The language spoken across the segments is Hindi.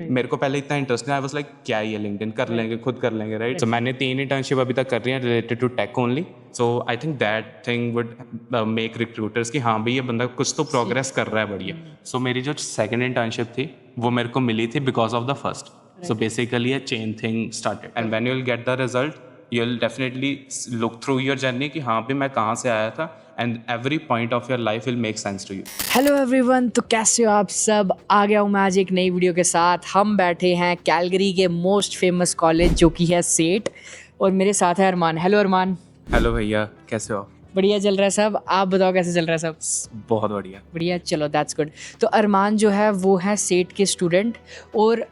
मेरे को पहले इतना इंटरेस्ट नहीं, आई वाज लाइक क्या ये लिंक्डइन कर लेंगे, खुद कर लेंगे, राइट। सो मैंने 3 इंटर्नशिप अभी तक कर रही हैं related to tech only. So I think that thing would make recruiters कि हाँ भाई ये बंदा कुछ तो प्रोग्रेस कर रहा है बढ़िया। सो मेरी जो सेकंड इंटर्नशिप थी वो मेरे को मिली थी because of the first. So basically a chain thing started and when you'll get the result you'll definitely look through your journey कि हाँ भी मैं कहाँ से आया था and every point of your life will make sense to you। Hello everyone, तो कैसे हो आप सब। आ गया हूँ मैं आज एक नई वीडियो के साथ। हम बैठे हैं कैलगरी के मोस्ट फेमस कॉलेज जो कि है सेट, और मेरे साथ है अरमान। हेलो अरमान। हेलो भैया, कैसे हो? बढ़िया चल रहा है सब, आप बताओ कैसे चल रहा है सब? बहुत बढ़िया। बढ़िया, चलो दैट्स गुड। तो अरमान जो है वो है सेट के स्टूडेंट, और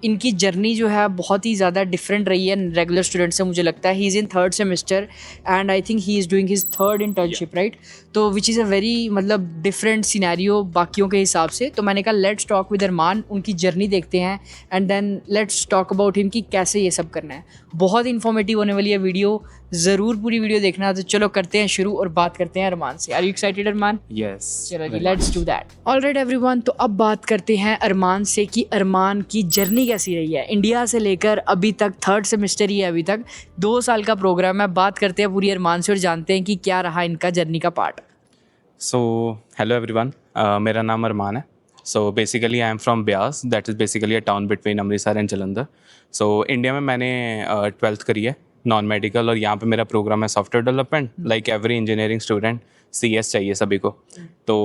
इनकी जर्नी जो है बहुत ही ज़्यादा डिफरेंट रही है रेगुलर स्टूडेंट से। मुझे लगता है he is in third semester and I think he is doing his third internship, right. तो विच इज़ अ वेरी मतलब डिफरेंट सिनेरियो बाकियों के हिसाब से। तो मैंने कहा लेट्स टॉक विद अरमान, उनकी जर्नी देखते हैं and then let's talk about him कि कैसे ये सब करना है। बहुत इन्फॉर्मेटिव होने वाली है वीडियो, ज़रूर पूरी वीडियो देखना। तो चलो करते हैं शुरू और बात करते हैं अरमान से। Are you excited Armaan? Yes, चलो जी, let's do that. Alright everyone, तो अब बात करते हैं अरमान से कि अरमान की जर्नी कैसी रही है इंडिया से लेकर अभी तक। थर्ड सेमेस्टर ही है अभी तक, 2 साल का प्रोग्राम है। बात करते हैं पूरी अरमान से और जानते हैं कि क्या रहा इनका जर्नी का पार्ट। सो हेलो एवरीवन, मेरा नाम अरमान है। So basically I am from Beas, that is basically a town between Amritsar and Jalandhar. So India में मैंने 12th करी है नॉन मेडिकल, और यहाँ पे मेरा प्रोग्राम है software development. Like every engineering student CS चाहिए सभी को। तो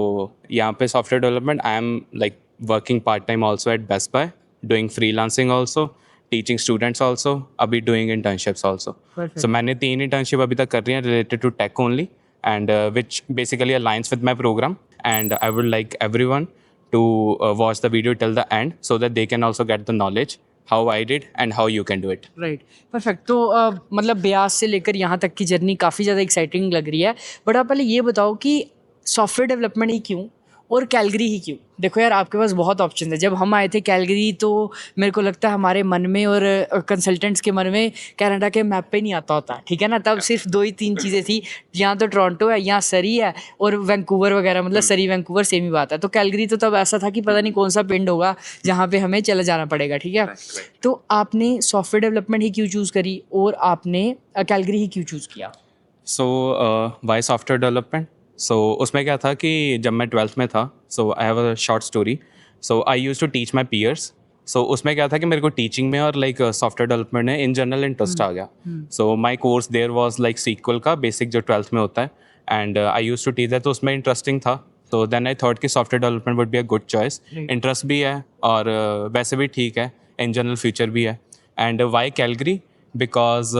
यहाँ पे software development I am like working part time also at Best Buy, doing freelancing also, teaching students also, अभी डूइंग इंटर्नशिप्स ऑल्सो। सो मैंने 3 इंटर्नशिप अभी तक कर रही हैं related to tech only and which basically aligns with my program, and I would like everyone to watch the video till the end so that they can also get the knowledge how I did and how you can do it। Right, perfect. तो मतलब ब्यास से लेकर यहाँ तक की जर्नी काफ़ी ज़्यादा एक्साइटिंग लग रही है। बट आप पहले ये बताओ कि सॉफ्टवेयर डेवलपमेंट ही क्यों और कैलगरी ही क्यों? देखो यार, आपके पास बहुत ऑप्शन है। जब हम आए थे कैलगरी तो मेरे को लगता है हमारे मन में और कंसल्टेंट्स के मन में कनाडा के मैप पे नहीं आता होता, ठीक है ना। तब सिर्फ 2 ही 3 चीज़ें थी, यहाँ तो टोरंटो है, यहाँ सरी है और वैंकूवर वगैरह, मतलब सरी वैंकूवर सेम ही बात है। तो कैलगरी तो तब ऐसा था कि पता नहीं कौन सा पिंड होगा जहाँ पे हमें चला जाना पड़ेगा, ठीक है। तो आपने सॉफ्टवेयर डेवलपमेंट ही क्यों चूज़ करी और आपने कैलगरी ही क्यों चूज़ किया? So why software development? So उसमें क्या था कि जब मैं 12th में था, so I have a short story. So I use to teach my peers. So उसमें क्या था कि मेरे को टीचिंग में और लाइक सॉफ्टवेयर डेवलपमेंट में इन जनरल इंटरेस्ट आ गया। So my course there was like SQL का बेसिक जो 12th में होता है, and I use to teach that, तो उसमें इंटरेस्टिंग था। तो देन आई थॉट कि software development would be a good choice. Interest भी है और वैसे भी ठीक है, इन जनरल फ्यूचर भी है। And Y Calgary? बिकॉज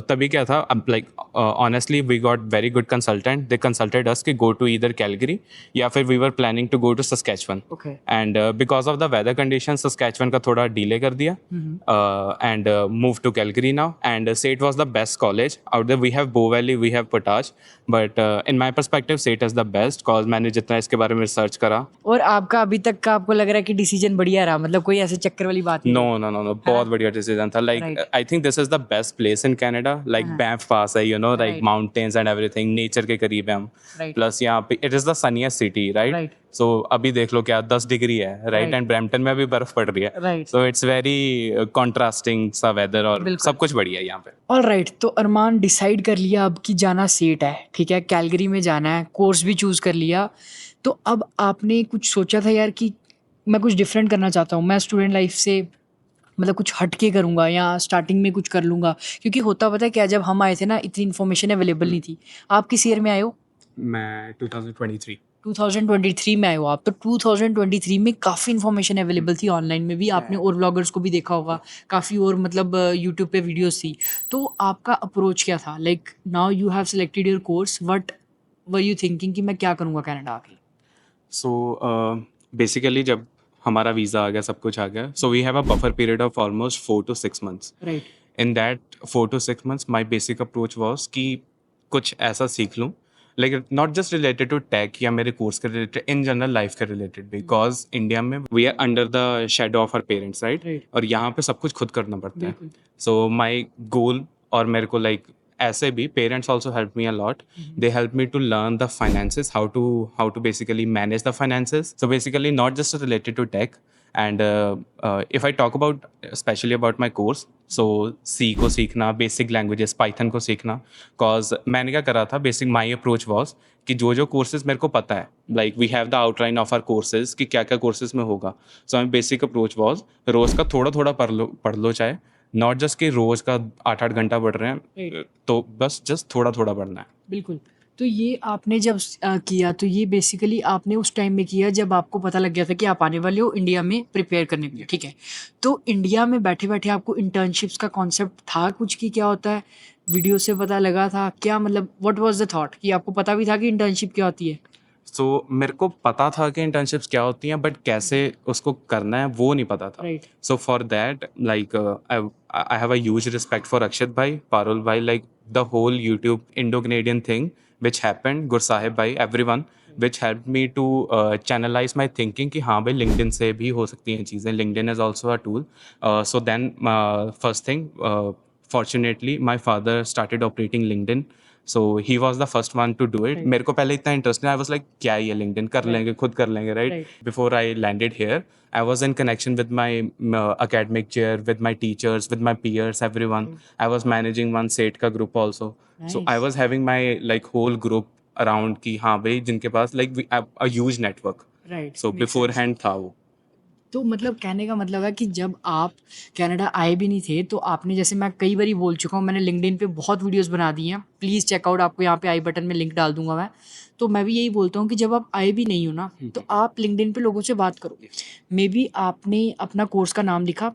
तभी क्या था, अब like honestly we got very good consultant, they consulted us कि गो टू ईदर कैलगरी या फिर we were planning to go to Saskatchewan. And because of the weather condition Saskatchewan का थोड़ा डिले कर दिया and move to Calgary now. And SAIT was the best college out there. We have Bow Valley, we have पोटाज, but in my perspective SAIT is the best cause मैंने जितना इसके बारे में रिसर्च करा। और आपका अभी तक का आपको लग रहा है कि डिसीजन बढ़िया रहा, मतलब कोई ऐसे चक्कर वाली बात नहीं? नो नो नो नो, बहुत बढ़िया डिसीजन था। Like I think this is the best place in Canada. Like Banff पास है, you know, like mountains and everything, nature के करीब है हम। प्लस यहाँ पे it is the sunniest city, right. So अभी देख लो क्या 10 डिग्री है, राइट, एंड ब्रैम्पटन में अभी बर्फ पड़ रही है। सो इट्स वेरी कॉन्ट्रास्टिंग सा वेदर और सब कुछ बढ़िया है यहाँ पे। ऑलराइट, तो अरमान डिसाइड कर लिया अब कि जाना सेट है, ठीक है, कैलगरी में जाना है, कोर्स भी चूज़ कर लिया। तो अब आपने कुछ सोचा था यार कि मैं कुछ डिफरेंट करना चाहता हूँ, मैं स्टूडेंट लाइफ से मतलब कुछ हट के करूँगा या स्टार्टिंग में कुछ कर लूँगा? क्योंकि होता पता है क्या, जब हम आए थे ना इतनी इन्फॉर्मेशन अवेलेबल नहीं थी। आप किस ईयर में आए हो? मैं 2023 2023 में आए हो आप। तो 2023 में काफ़ी इन्फॉर्मेशन अवेलेबल थी ऑनलाइन में भी, आपने और ब्लॉगर्स को भी देखा होगा, काफ़ी और मतलब यूट्यूब पे वीडियोस थी। तो आपका अप्रोच क्या था? Like now you have selected your course, what were you thinking कि मैं क्या करूँगा कनाडा आके? सो बेसिकली जब हमारा वीज़ा आ गया, सब कुछ आ गया, so we have a buffer period of almost 4 to 6 months। Right. In that 4 to 6 months my basic approach was कि कुछ ऐसा सीख लूँ, like not just related to tech या मेरे कोर्स के रिलेटेड, इन जनरल लाइफ के रिलेटेड। बिकॉज इंडिया में we are under the shadow of our parents, right, और यहाँ पे सब कुछ खुद करना पड़ता है। सो माई गोल, और मेरे को लाइक ऐसे भी parents also help me a lot. They help me to learn the finances, how to basically manage the finances. So basically not just related to tech, and if I talk about specially about my course, so C को सीखना, बेसिक लैंग्वेजेस पाइथन को सीखना, कॉज मैंने क्या करा था, बेसिक माई अप्रोच वॉज कि जो कोर्सेज मेरे को पता है, like we have the outline of our courses कि क्या क्या कोर्सेज में होगा. So my basic approach was रोज़ का थोड़ा थोड़ा पढ़ लो चाहे, नॉट जस्ट कि रोज़ का 8-8 घंटा पढ़ रहे हैं, तो बस जस्ट थोड़ा थोड़ा पढ़ना है. बिल्कुल। तो ये आपने जब किया तो ये बेसिकली आपने उस टाइम में किया जब आपको पता लग गया था कि आप आने वाले हो इंडिया में प्रिपेयर करने के लिए, ठीक है? तो इंडिया में बैठे-बैठे आपको इंटर्नशिप्स का कॉन्सेप्ट था कुछ कि क्या होता है? वीडियो से पता लगा था? क्या मतलब व्हाट वाज़ द थॉट कि आपको पता भी था कि इंटर्नशिप क्या होती है? सो मेरे को पता था कि इंटर्नशिप्स क्या होती हैं, बट कैसे उसको करना है वो नहीं पता था. Right. So for that, like I have a huge respect for Akshat भाई, पारुल भाई, like the whole YouTube Indo Canadian thing which happened, Gursahib भाई, everyone which help me to channelize my thinking कि हाँ भाई लिंक्डइन से भी हो सकती हैं चीज़ें, LinkedIn is also a tool. So then first thing, fortunately my father started operating LinkedIn, so he was the first one to do it. Right. मेरे को पहले इतना इंटरेस्ट नहीं, आई वाज लाइक क्या ही है LinkedIn, कर लेंगे, खुद कर लेंगे, right. Right. Before I landed here, I was in connection with my academic chair, with my teachers, with my peers, everyone. I was managing one SET का group also. So I Nice. was having my like whole group around कि हाँ भाई जिनके पास like we have a huge network. Right. So Makes sense. beforehand था वो. तो मतलब कहने का मतलब है कि जब आप कनाडा आए भी नहीं थे तो आपने, जैसे मैं कई बारी बोल चुका हूँ, मैंने लिंक्डइन पे बहुत वीडियोस बना दी हैं, प्लीज़ चेकआउट, आपको यहाँ पे आई बटन में लिंक डाल दूंगा मैं. तो मैं भी यही बोलता हूँ कि जब आप आए भी नहीं हो ना तो आप लिंक्डइन पे लोगों से बात करो. मे बी आपने अपना कोर्स का नाम लिखा,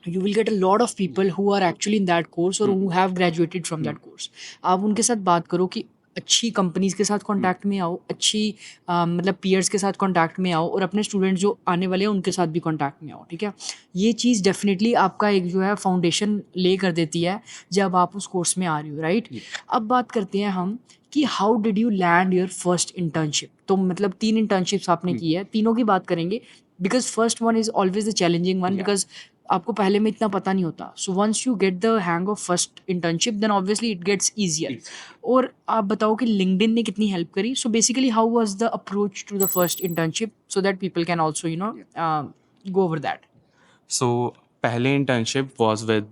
you will get a lot of people who are actually in that course or who have graduated from that course. आप उनके साथ बात करो कि अच्छी कंपनीज के साथ कांटेक्ट में आओ, अच्छी मतलब पीयर्स के साथ कांटेक्ट में आओ और अपने स्टूडेंट जो आने वाले हैं उनके साथ भी कांटेक्ट में आओ, ठीक है? ये चीज़ डेफिनेटली आपका एक जो है फाउंडेशन ले कर देती है जब आप उस कोर्स में आ रही हो, राइट? अब बात करते हैं हम कि how did you land your first internship. तो मतलब 3 इंटर्नशिप्स आपने की है, तीनों की बात करेंगे because first one is always the challenging one because आपको पहले में इतना पता नहीं होता. So once you get the hang of first internship then obviously it gets easier. और आप बताओ कि लिंक्डइन ने कितनी हेल्प करी. So basically how was the approach to the first internship so that people can also go over that. So पहले internship was with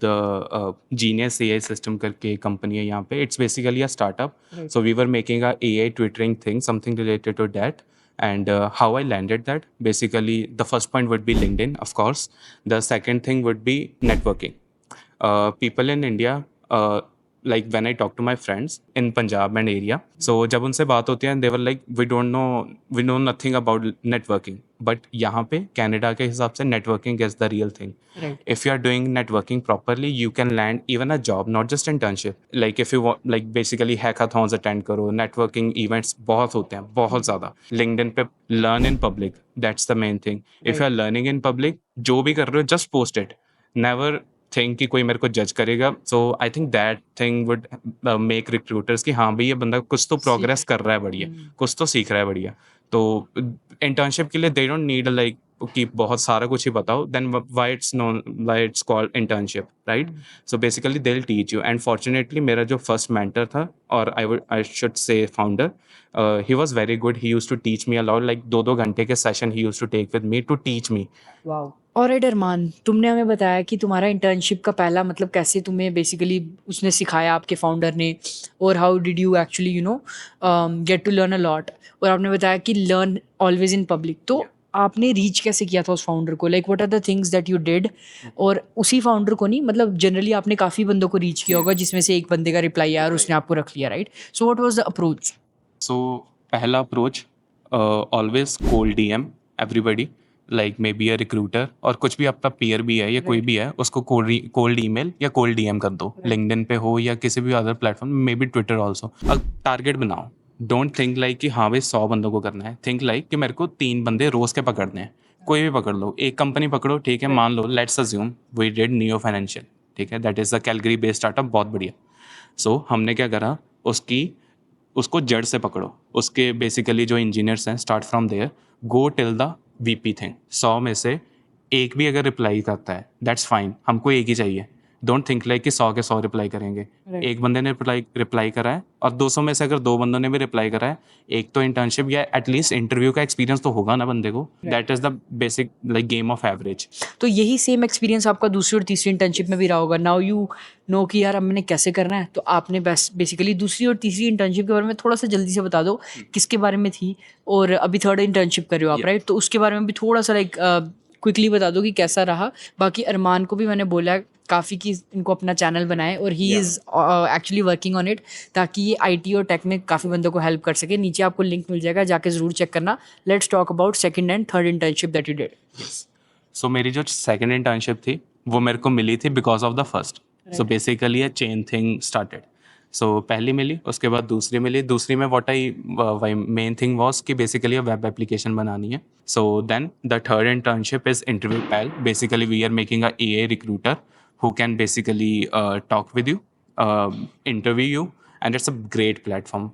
Genius AI system करके कंपनी है यहाँ पे. It's basically a startup. So we were making a AI twittering thing, something related to that. And how I landed that, basically the first point would be LinkedIn, of course. The second thing would be networking. People in India, like when I talk to my friends in Punjab and area, so जब उनसे बात होती है, they were like we know nothing about networking. But यहाँ पे कनाडा के हिसाब से networking is the real thing. Right. If you are doing networking properly, you can land even a job, not just internship. Like if you want, like basically hackathons attend करो, networking events बहुत होते हैं, बहुत ज़्यादा. LinkedIn पे learn in public, that's the main thing. If you are learning in public, जो भी कर रहे हो, just post it. Never think कि कोई मेरे को जज करेगा. So I think that thing would make recruiters कि हाँ भाई ये बंदा कुछ तो progress कर रहा है बढ़िया, कुछ तो सीख रहा है बढ़िया. तो इंटर्नशिप के लिए दे डोंट नीड लाइक कि बहुत सारा कुछ ही बताओ, then why it's called internship, right? So basically they will teach you. And fortunately मेरा जो फर्स्ट मेंटर था, और I should say founder, he was very good. He used to teach me a lot, like 2-2 घंटे के session he used to take with me to teach me. Wow. Alright Armaan, तुमने हमें बताया कि तुम्हारा इंटर्नशिप का पहला मतलब कैसे तुम्हें बेसिकली उसने सिखाया आपके फाउंडर ने, और how did you actually get to learn a lot. और आपने बताया कि लर्न ऑलवेज इन पब्लिक. तो आपने रीच कैसे किया था उस फाउंडर को, like what are the things that you did? और उसी फाउंडर को नहीं, मतलब जनरली आपने काफ़ी बंदों को रीच किया होगा जिसमें से एक बंदे का रिप्लाई आया और उसने आपको रख लिया, right? So what was the approach? So पहला approach, always cold DM everybody, like may be a recruiter, और कुछ भी आपका पीयर भी है या कोई भी है, उसको कोल्ड ईमेल या कोल्ड DM कर दो. लिंक्डइन पे हो या किसी भी other platform, may be Twitter also. अब टारगेट बनाओ. डोंट थिंक लाइक कि हाँ भाई 100 बंदों को करना है. थिंक लाइक कि मेरे को 3 बंदे रोज के पकड़ने हैं. कोई भी पकड़ लो, एक कंपनी पकड़ो, ठीक है, मान लो let's assume we did Neo Financial, ठीक है, that is a Calgary based startup, बहुत बढ़िया. सो हमने क्या करा, उसको जड़ से पकड़ो. उसके बेसिकली जो इंजीनियर्स हैं, start from there, go till the VP thing. 100 में से एक भी अगर रिप्लाई करता है, दैट्स फाइन, हमको एक ही चाहिए. डोंट थिंक लाइक कि 100 के 100 रिप्लाई करेंगे। एक बंदे ने रिप्लाई करा है और 200 में से अगर 2 बंदों ने भी रिप्लाई करा है, एक तो इंटर्नशिप या एटलीस्ट इंटरव्यू का एक्सपीरियंस तो होगा ना बंदे को। That is the basic like game of average. तो यही सेम एक्सपीरियंस आपका दूसरी और तीसरी इंटर्नशिप में भी रहा होगा। नाउ यू नो कि यार अब मैंने कैसे करना है, तो आपने बेसिकली दूसरी और तीसरी इंटर्नशिप के बारे में थोड़ा सा जल्दी से बता दो, किसके बारे में थी, और अभी थर्ड इंटर्नशिप कर रहे हो आप, राइट? तो उसके बारे में भी थोड़ा सा लाइक क्विकली बता दो कि कैसा रहा। बाकी अरमान को भी मैंने बोला काफ़ी कि इनको अपना चैनल बनाए, और he is actually working on it, ताकि ये आईटी और टेक में काफ़ी बंदों को हेल्प कर सके। नीचे आपको लिंक मिल जाएगा, जाके ज़रूर चेक करना। Let's talk about second and third internship that you did. So मेरी जो सेकंड इंटर्नशिप थी वो मेरे को मिली थी because of the first. So basically a chain thing started. So पहली मिली, उसके बाद दूसरी मिली। दूसरी में what I main thing was कि बेसिकली वेब एप्लीकेशन बनानी है। So then the third internship is Interview Pal. Basically we are making a AI recruiter who can basically talk with you, interview you, and it's a great platform.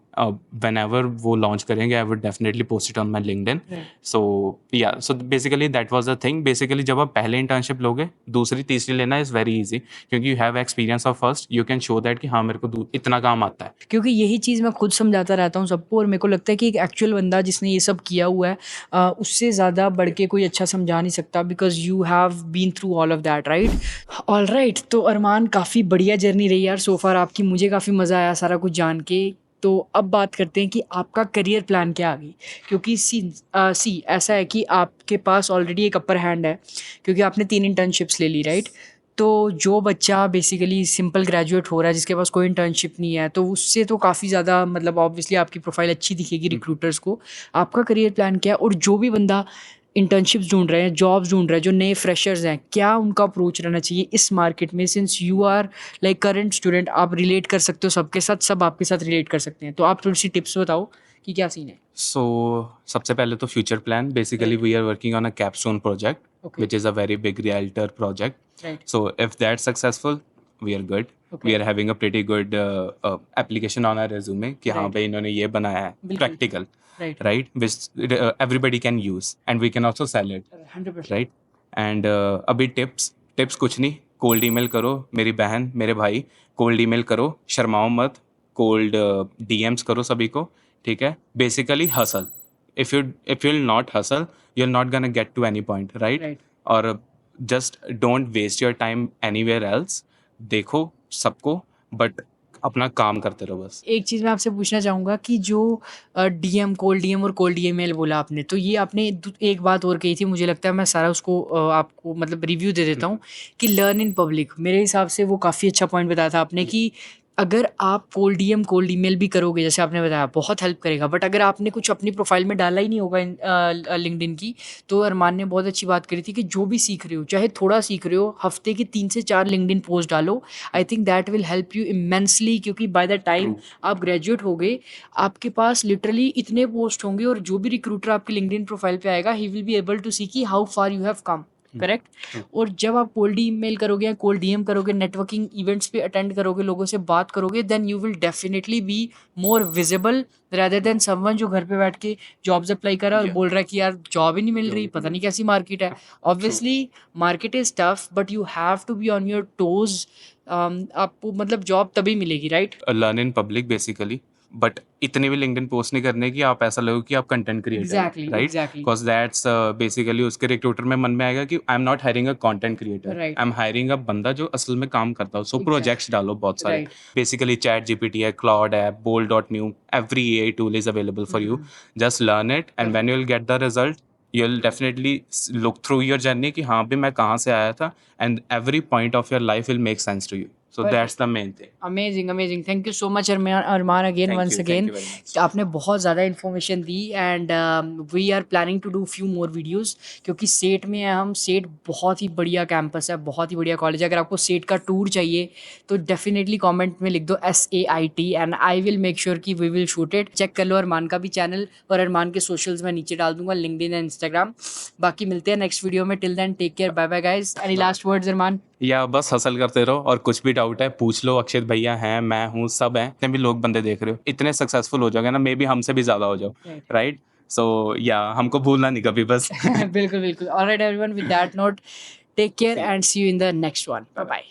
Whenever वो launch करेंगे, I would definitely post it on my LinkedIn. So yeah, so basically that was the thing. Basically जब आप पहले internship लोगे, दूसरी तीसरी लेना is very easy, क्योंकि you have experience of first, you can show that कि हाँ मेरे को इतना काम आता है। क्योंकि यही चीज़ मैं खुद समझाता रहता हूँ सबको, और मेरे को लगता है कि एक एक्चुअल बंदा जिसने ये सब किया हुआ है उससे ज़्यादा बढ़ के कोई अच्छा समझा नहीं सकता, because you have been through all of that, right? All right, तो अरमान काफ़ी बढ़िया जर्नी रही यार सो फार आपकी। मुझे काफ़ी मज़ा आया सारा कुछ जान के। तो अब बात करते हैं कि आपका करियर प्लान क्या आगे, क्योंकि सी ऐसा है कि आपके पास ऑलरेडी एक अपर हैंड है, क्योंकि आपने 3 इंटर्नशिप्स ले ली, राइट? तो जो बच्चा बेसिकली सिंपल ग्रेजुएट हो रहा है, जिसके पास कोई इंटर्नशिप नहीं है, तो उससे तो काफ़ी ज़्यादा मतलब ऑब्वियसली आपकी प्रोफाइल अच्छी दिखेगी रिक्रूटर्स को। आपका करियर प्लान क्या है? और जो भी बंदा इंटर्नशिप्स ढूंढ रहे हैं, जॉब्स ढूंढ रहे हैं, जो नए फ्रेशर्स हैं, क्या उनका अप्रोच रहना चाहिए इस मार्केट में? Since you are like current student, आप रिलेट कर सकते हो सबके साथ, सब आपके साथ रिलेट कर सकते हैं। तो आप थोड़ी सी टिप्स बताओ कि क्या सीन है। So सबसे पहले तो future plan, basically we are working on a capstone project Okay. which is a very big realtor project. Right. So if that's successful, we are good. Okay. We are having a pretty good application on our resume कि हाँ Right. भाई इन्होंने ये बनाया है बिल्कुल। practical, Right. right? Which everybody can use and we can also sell it, 100%। right? And अभी टिप्स कुछ नहीं, कोल्ड ईमेल करो मेरी बहन मेरे भाई, कोल्ड ईमेल करो, शर्माओ मत, कोल्ड डीएम्स करो सभी को, ठीक है? Basically hustle. if you'll not hustle, you're not gonna get to any point, right? Right. और just don't waste your time anywhere else. देखो सबको, बट अपना काम करते रहो बस। एक चीज़ मैं आपसे पूछना चाहूँगा कि जो डीएम, कोल्ड डीएम और कोल्ड ईमेल बोला आपने, तो ये आपने एक बात और कही थी, मुझे लगता है मैं सारा उसको आपको मतलब रिव्यू दे देता हूँ कि लर्न इन पब्लिक। मेरे हिसाब से वो काफ़ी अच्छा पॉइंट बताया था आपने कि अगर आप कोल्ड डीएम, कोल्ड ईमेल भी करोगे, जैसे आपने बताया, बहुत हेल्प करेगा, बट अगर आपने कुछ अपनी प्रोफाइल में डाला ही नहीं होगा लिंक्डइन की, तो अरमान ने बहुत अच्छी बात करी थी कि जो भी सीख रहे हो, चाहे थोड़ा सीख रहे हो, हफ्ते की 3 से 4 लिंक्डइन पोस्ट डालो। आई think that will help you immensely, क्योंकि बाय द टाइम आप ग्रेजुएट हो गए, आपके पास लिटरली इतने पोस्ट होंगे, और जो भी रिक्रूटर आपकी लिंक्डइन प्रोफाइल पे आएगा, he will be able to see कि how far you have come, correct? और जब आप कोल्ड ईमेल करोगे या कोल्ड डीएम करोगे, नेटवर्किंग इवेंट्स पे अटेंड करोगे, लोगों से बात करोगे, then you will definitely be more visible rather than someone जो घर पे बैठ के जॉब्स अप्लाई कर रहा है और बोल रहा है कि यार जॉब ही नहीं मिल रही, पता नहीं कैसी मार्केट है। Obviously market is tough, but you have to be on your toes. आपको मतलब जॉब तभी मिलेगी, right? Learn in public basically, but इतने भी लिंक्डइन पोस्ट नहीं करने की आप ऐसा लगो कि आप content creator, Exactly, right? exactly. Because that's basically उसके रिक्रूटर में मन में आएगा कि I am not hiring a content creator, Right. I am hiring a बंदा जो असल में काम करता हो। सो प्रोजेक्ट्स डालो बहुत सारे, Right. बेसिकली चैट जीपीटी है, क्लाउड है, bold.new, every AI tool is available for you. Just learn it, and when you'll get the result, you'll definitely look through your journey कि हाँ भी मैं कहाँ से आया था, and every point of your life will make sense to you. So that's the main thing. Amazing amazing, thank you so much Armaan again Thank once you, again. thank you very much. आपने बहुत ज़्यादा इन्फॉर्मेशन दी, and we are planning to do few more videos, क्योंकि सेट में है हम। सेट बहुत ही बढ़िया कैंपस है, बहुत ही बढ़िया कॉलेज है। अगर आपको सेट का टूर चाहिए तो डेफिनेटली कमेंट में लिख दो SAIT, and I will make sure कि we will shoot it. Check कर लो अरमान का भी चैनल, और अरमान के सोशल्स मैं नीचे डाल दूंगा, लिंक्डइन एंड इंस्टाग्राम। बाकी मिलते हैं नेक्स्ट वीडियो में। Till then take care, bye bye guys. Any last words Armaan? या बस हसल करते रहो, और कुछ भी डाउट है पूछ लो। अक्षित भैया हैं, मैं हूँ, सब हैं, जितने भी लोग बंदे देख रहे हो, इतने सक्सेसफुल हो जाओगे ना, मे बी हमसे भी ज़्यादा हो जाओ, राइट? सो या हमको भूलना नहीं कभी बस। बिल्कुल बिल्कुल। Alright everyone, with that note, take care and see you in the next one. Bye bye.